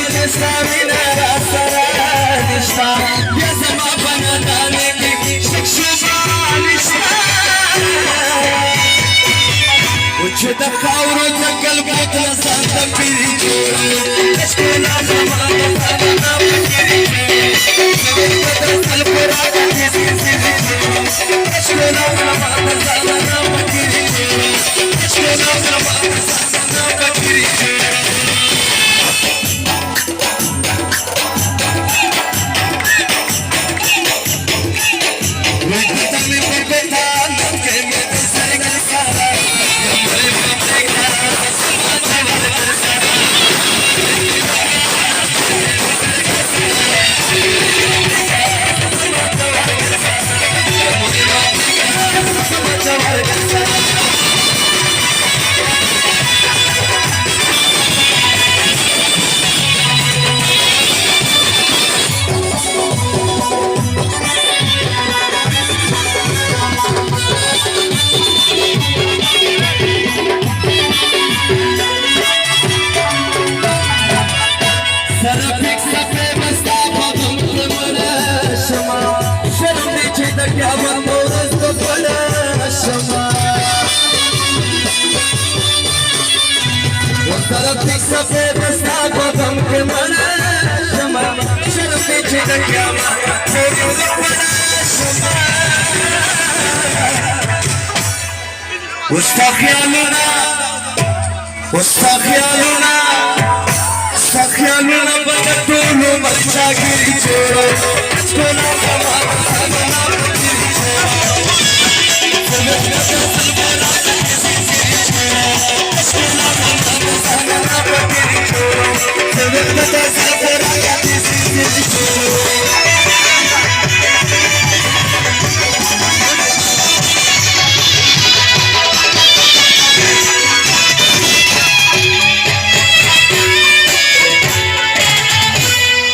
سامينا راسنا نشتا يا زما بنادانك شكشوما نشتا وجد خاور جنگل بوتل سانت پیری جوړ اشکولا زما بنادانا پیری جوړ سل پورا دې سي اشکولا زما بنادانا پیری جوړ اشکولا زما بنادانا پیری جوړ استخيالنا بكتولو مرشاكي جورو اشكونا زمان زمان